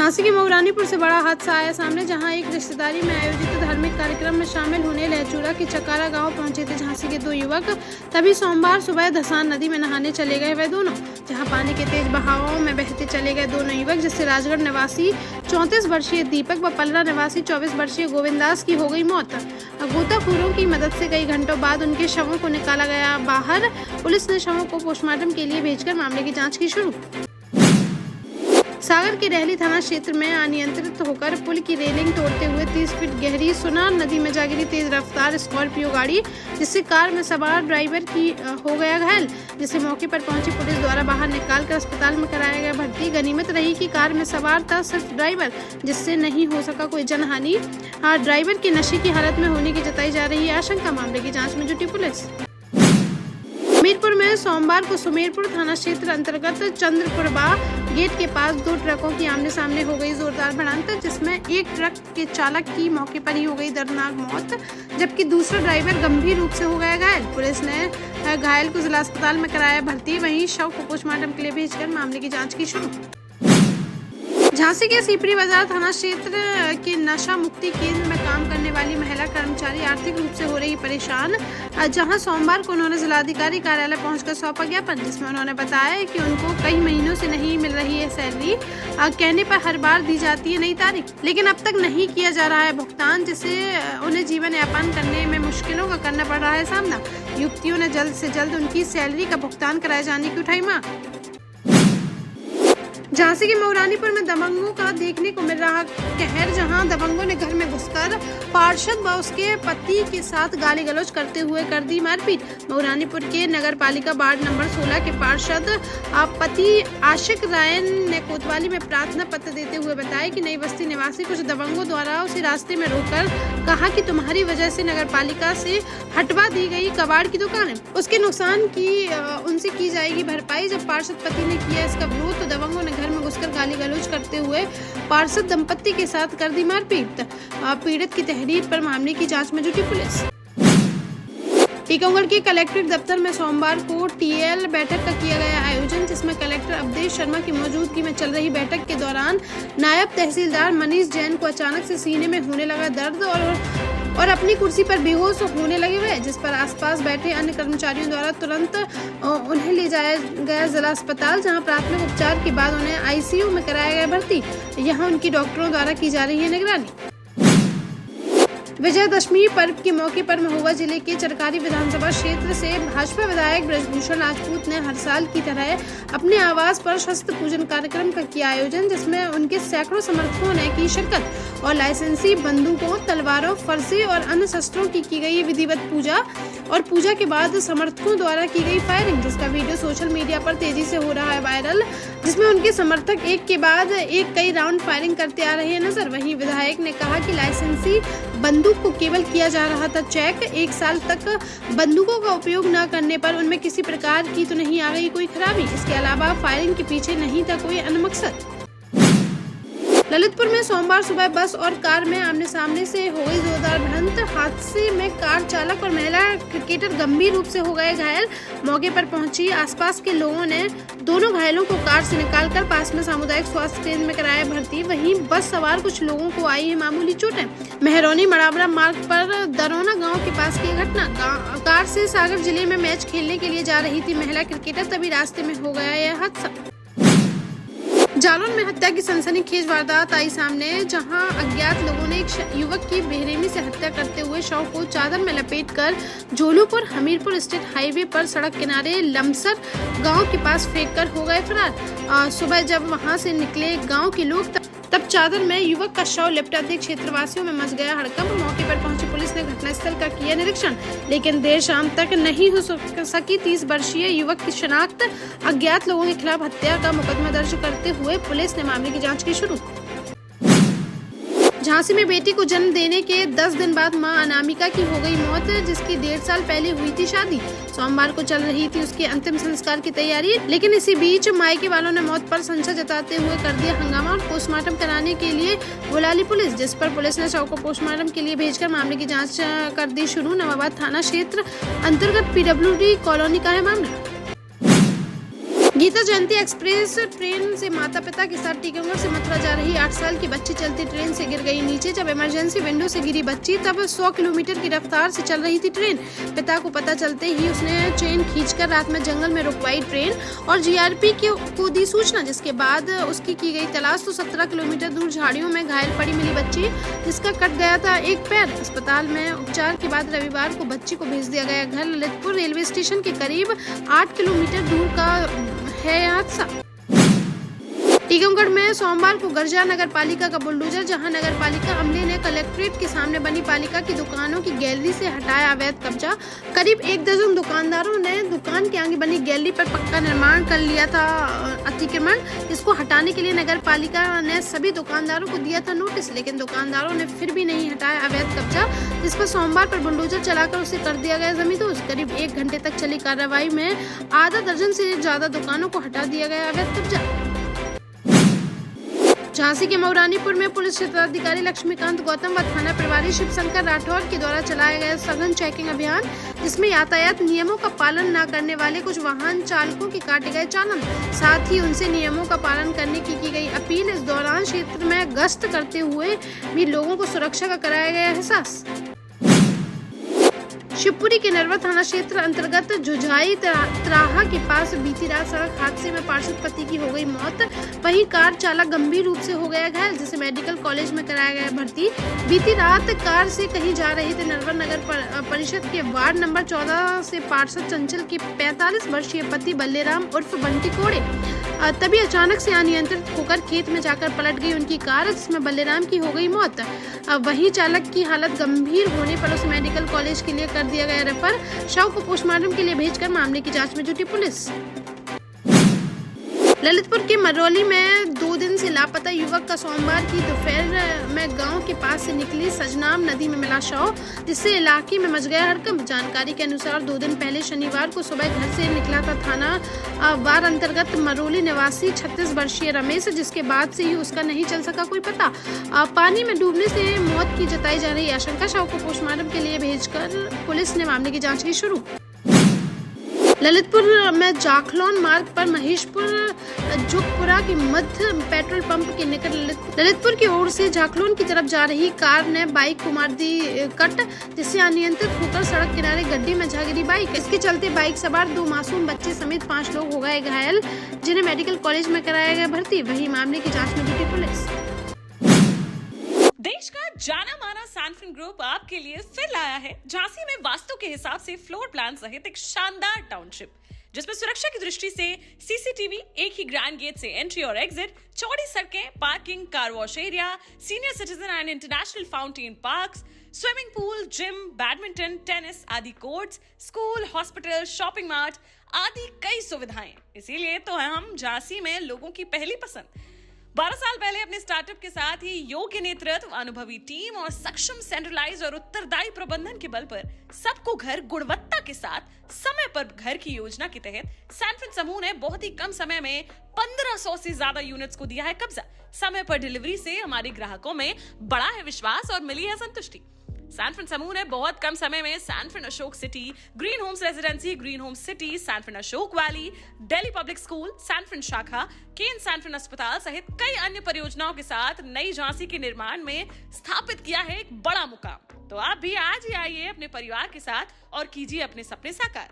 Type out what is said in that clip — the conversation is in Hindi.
झांसी के मऊरानीपुर से बड़ा हादसा आया सामने, जहां एक रिश्तेदारी में आयोजित धार्मिक कार्यक्रम में शामिल होने लहचूरा के चकारा गांव पहुंचे थे झांसी के दो युवक। तभी सोमवार सुबह धसान नदी में नहाने चले गए वे दोनों, जहां पानी के तेज बहावों में बहते चले गए दोनों युवक, जिससे राजगढ़ निवासी 34 वर्षीय दीपक व पलरा निवासी 24 वर्षीय गोविंदास की हो गई मौत। गोताखोरों की मदद से कई घंटों बाद उनके शवों को निकाला गया बाहर। पुलिस ने शवों को पोस्टमार्टम के लिए भेजकर मामले की जाँच की शुरू। सागर के रहली थाना क्षेत्र में अनियंत्रित होकर पुल की रेलिंग तोड़ते हुए 30 फीट गहरी सुनार नदी में जा गिरी तेज रफ्तार स्कॉर्पियो गाड़ी, जिससे कार में सवार ड्राइवर की हो गया घायल, जिसे मौके पर पहुंची पुलिस द्वारा बाहर निकालकर अस्पताल में कराया गया भर्ती। गनीमत रही कि कार में सवार था सिर्फ ड्राइवर, जिससे नहीं हो सका कोई जनहानि। ड्राइवर के नशे की हालत में होने की जताई जा रही है आशंका। मामले की जाँच में जुटी पुलिस। सुमेरपुर में सोमवार को सुमेरपुर थाना क्षेत्र अंतर्गत चंद्रपुरबा गेट के पास दो ट्रकों की आमने सामने हो गई जोरदार भिड़ंत, जिसमें एक ट्रक के चालक की मौके पर ही हो गई दर्दनाक मौत, जबकि दूसरा ड्राइवर गंभीर रूप से हो गया घायल। पुलिस ने घायल को जिला अस्पताल में कराया भर्ती, वहीं शव को पोस्टमार्टम के लिए भेजकर मामले की जाँच की शुरू। झांसी के सीपरी बाजार थाना क्षेत्र के नशा मुक्ति केंद्र में काम करने वाली महिला कर्मचारी आर्थिक रूप से हो रही परेशान, जहां सोमवार को उन्होंने जिलाधिकारी कार्यालय पहुंचकर सौंपा ज्ञापन, जिसमें उन्होंने बताया कि उनको कई महीनों से नहीं मिल रही है सैलरी। कहने पर हर बार दी जाती है नई तारीख, लेकिन अब तक नहीं किया जा रहा है भुगतान, जिससे उन्हें जीवन यापन करने में मुश्किलों का करना पड़ रहा है सामना। युवतियों ने जल्द से जल्द उनकी सैलरी का भुगतान कराए जाने की उठाई मांग। झांसी के मऊरानीपुर में दबंगों का देखने को मिल रहा कहर, जहां दबंगों ने घर में घुसकर पार्षद व उसके पति के साथ गाली गलौज करते हुए कर दी मारपीट। मऊरानीपुर के नगर पालिका वार्ड नंबर 16 के पार्षद पति आशिक राय ने कोतवाली में प्रार्थना पत्र देते हुए बताया कि नई बस्ती निवासी कुछ दबंगों द्वारा उसे रास्ते में रोककर कहा कि तुम्हारी वजह से नगर पालिका से हटवा दी गई कबाड़ की दुकान है, उसके नुकसान की उनसे की जाएगी भरपाई। जब पार्षद पति ने किया इसका विरोध, तो दबंगों ने घर में घुसकर गाली गलौज करते हुए पार्षद दंपत्ति के साथ कर दी मारपीट। पीड़ित की तहरीर पर मामले की जांच में जुटी पुलिस। टीकमगढ़ के कलेक्ट्रेट दफ्तर में सोमवार को टीएल बैठक का किया गया आयोजन, जिसमें कलेक्टर अवधेश शर्मा की मौजूदगी में चल रही बैठक के दौरान नायब तहसीलदार मनीष जैन को अचानक से सीने में होने लगा दर्द और अपनी कुर्सी पर बेहोश होने लगे हुए, जिस पर आसपास बैठे अन्य कर्मचारियों द्वारा तुरंत उन्हें ले जाया गया जिला अस्पताल, जहां प्राथमिक उपचार के बाद उन्हें आईसीयू में कराया गया भर्ती। यहां उनकी डॉक्टरों द्वारा की जा रही है निगरानी। विजयदशमी पर्व के मौके पर महोबा जिले के चरकारी विधानसभा क्षेत्र से भाजपा विधायक ब्रजभूषण राजपूत ने हर साल की तरह अपने आवास पर शस्त्र पूजन कार्यक्रम का किया आयोजन, जिसमें उनके सैकड़ों समर्थकों ने की शिरकत और लाइसेंसी बंदूकों, तलवारों, फरसे और अन्य शस्त्रों की गई विधिवत पूजा और पूजा के बाद समर्थकों द्वारा की गई फायरिंग, जिसका वीडियो सोशल मीडिया पर तेजी से हो रहा है वायरल, जिसमें उनके समर्थक एक के बाद एक कई राउंड फायरिंग करते आ रहे हैं नजर। वहीं विधायक ने कहा कि लाइसेंसी बंदूक को केवल किया जा रहा था चेक, 1 साल तक बंदूकों का उपयोग न करने पर उनमें किसी प्रकार की तो नहीं आ गई कोई खराबी। इसके अलावा फायरिंग के पीछे नहीं था कोई अन्य मकसद। ललितपुर में सोमवार सुबह बस और कार में आमने सामने से हो गई जोरदार भिड़ंत। हादसे में कार चालक और महिला क्रिकेटर गंभीर रूप से हो गए घायल। मौके पर पहुंची आसपास के लोगों ने दोनों घायलों को कार से निकालकर पास में सामुदायिक स्वास्थ्य केंद्र में कराया भर्ती। वहीं बस सवार कुछ लोगों को आई है मामूली चोटें। मेहरौनी मड़ावरा मार्ग पर दरौना गांव के पास की घटना। कार से सागर जिले में मैच खेलने के लिए जा रही थी महिला क्रिकेटर, तभी रास्ते में हो गया यह हादसा। जालौन में हत्या की सनसनीखेज वारदात आई सामने, जहां अज्ञात लोगों ने एक युवक की बेरहमी से हत्या करते हुए शव को चादर में लपेटकर जोलूपुर हमीरपुर स्टेट हाईवे पर सड़क किनारे लमसर गांव के पास फेंककर हो गए फरार। सुबह जब वहां से निकले गांव के लोग तब चादर में युवक का शव लिपटा देख क्षेत्रवासियों में मच गया हड़कंप। मौके पर पहुंची पुलिस ने घटनास्थल का किया निरीक्षण, लेकिन देर शाम तक नहीं हो सकी 30 वर्षीय युवक की शिनाख्त। अज्ञात लोगों के खिलाफ हत्या का मुकदमा दर्ज करते हुए पुलिस ने मामले की जांच की शुरू। झांसी में बेटी को जन्म देने के 10 दिन बाद मां अनामिका की हो गई मौत, जिसकी 1.5 साल पहले हुई थी शादी। सोमवार को चल रही थी उसके अंतिम संस्कार की तैयारी, लेकिन इसी बीच मायके वालों ने मौत पर संशय जताते हुए कर दिया हंगामा और पोस्टमार्टम कराने के लिए बुला ली पुलिस, जिस पर पुलिस ने शव को पोस्टमार्टम के लिए भेजकर मामले की जाँच कर दी शुरू। नवाबाद थाना क्षेत्र अंतर्गत PWD कॉलोनी का है मामला। गीता जयंती एक्सप्रेस ट्रेन से माता पिता के साथ टीकमगढ़ से मथुरा जा रही 8 साल की बच्ची चलती ट्रेन से गिर गई नीचे। जब इमरजेंसी विंडो से गिरी बच्ची तब 100 किलोमीटर की रफ्तार से चल रही थी ट्रेन। पिता को पता चलते ही उसने ट्रेन खींचकर रात में जंगल में रुकवाई ट्रेन और जीआरपी को दी सूचना, जिसके बाद उसकी की गई तलाश तो 17 किलोमीटर दूर झाड़ियों में घायल पड़ी मिली बच्ची, जिसका कट गया था एक पैर। अस्पताल में उपचार के बाद रविवार को बच्ची को भेज दिया गया घर। ललितपुर रेलवे स्टेशन के करीब 8 किलोमीटर दूर का है हादसा। टीकमगढ़ में सोमवार को गर्जा नगर पालिका का बुलडोजर, जहां नगर पालिका अमले ने कलेक्ट्रेट के सामने बनी पालिका की दुकानों की गैलरी से हटाया अवैध कब्जा। करीब 1 दर्जन दुकानदारों ने दुकान के आगे बनी गैलरी पर पक्का निर्माण कर लिया था अतिक्रमण। इसको हटाने के लिए नगर पालिका ने सभी दुकानदारों को दिया था नोटिस, लेकिन दुकानदारों ने फिर भी नहीं हटाया अवैध कब्जा, जिस पर सोमवार पर बुलडोजर चलाकर उसे कर दिया गया जमींदोज। करीब 1 घंटे तक चली कार्रवाई में आधा दर्जन से ज्यादा दुकानों को हटा दिया गया अवैध कब्जा। झांसी के मऊरानीपुर में पुलिस क्षेत्राधिकारी लक्ष्मीकांत गौतम व थाना प्रभारी शिवशंकर राठौर के द्वारा चलाया गया सघन चेकिंग अभियान, जिसमें यातायात नियमों का पालन न करने वाले कुछ वाहन चालकों के काटे गए चालान, साथ ही उनसे नियमों का पालन करने की गई अपील। इस दौरान क्षेत्र में गश्त करते हुए भी लोगों को सुरक्षा का कराया गया एहसास। शिवपुरी के नरवा थाना क्षेत्र अंतर्गत जुझाई त्राहा के पास बीती रात सड़क हादसे में पार्षद पति की हो गई मौत। वहीं कार चालक गंभीर रूप से हो गया घायल, जिसे मेडिकल कॉलेज में कराया गया भर्ती। बीती रात कार से कहीं जा रहे थे नरवा नगर परिषद के वार्ड नंबर 14 से पार्षद चंचल के 45 वर्षीय पति बल्लेराम उर्फ बंटी कोड़े। तभी अचानक से अनियंत्रित होकर खेत में जाकर पलट गई उनकी कार, जिसमें बल्लेराम की हो गई मौत। वहीं चालक की हालत गंभीर होने पर उसे मेडिकल कॉलेज के लिए कर दिया गया रेफर। शव को पोस्टमार्टम के लिए भेजकर मामले की जांच में जुटी पुलिस। ललितपुर के मरौली में 2 दिन से लापता युवक का सोमवार की दोपहर में गांव के पास से निकली सजनाम नदी में मिला शव, जिससे इलाके में मच गया हड़कंप। जानकारी के अनुसार 2 दिन पहले शनिवार को सुबह घर से निकला था थाना वार अंतर्गत मरौली निवासी 36 वर्षीय रमेश, जिसके बाद से ही उसका नहीं चल सका कोई पता। पानी में डूबने से मौत की जताई जा रही आशंका। शव को पोस्टमार्टम के लिए भेजकर पुलिस ने मामले की जाँच की शुरू। ललितपुर में जाखलौन मार्ग पर महेशपुर जुगपुरा के मध्य पेट्रोल पंप के निकट ललितपुर की ओर से जाखलौन की तरफ जा रही कार ने बाइक को मार दी कट, जिससे अनियंत्रित होकर सड़क किनारे गड्ढे में जा गिरी बाइक। इसके चलते बाइक सवार 2 मासूम बच्चे समेत 5 लोग हो गए घायल, जिन्हें मेडिकल कॉलेज में कराया गया भर्ती। वहीं मामले की जाँच में जुटी पुलिस। देश का जाना माना सैनफिन ग्रुप आपके लिए फिर लाया है झांसी में वास्तु के हिसाब से फ्लोर प्लान सहित एक शानदार टाउनशिप, जिसमें सुरक्षा की दृष्टि से सीसीटीवी, एक ही ग्रैंड गेट से एंट्री और एग्जिट, चौड़ी सड़कें, parking, car wash area, senior citizen and international fountain parks, swimming pool, gym, badminton, tennis आदि courts, school, hospital, shopping mart आदि कई सुविधाएं। इसीलिए तो हम झांसी में लोगों की पहली पसंद। 12 साल पहले अपने स्टार्टअप के साथ ही योग्य नेतृत्व, अनुभवी टीम और सक्षम सेंट्रलाइज और उत्तरदायी प्रबंधन के बल पर सबको घर गुणवत्ता के साथ समय पर घर की योजना के तहत सैनफिन समूह ने बहुत ही कम समय में 1500 से ज्यादा यूनिट्स को दिया है कब्जा। समय पर डिलीवरी से हमारे ग्राहकों में बढ़ा है विश्वास और मिली है संतुष्टि। सैनफिन समूह ने बहुत कम समय में Sanfin Ashok city, green homes residency, green homes city, Sanfin Ashok valley, Delhi public school, Sanfin शाखा, केन सैनफिन अस्पताल सहित कई अन्य परियोजनाओं के साथ नई झांसी के निर्माण में स्थापित किया है एक बड़ा मुकाम। तो आप भी आज ही आइए अपने परिवार के साथ और कीजिए अपने सपने साकार।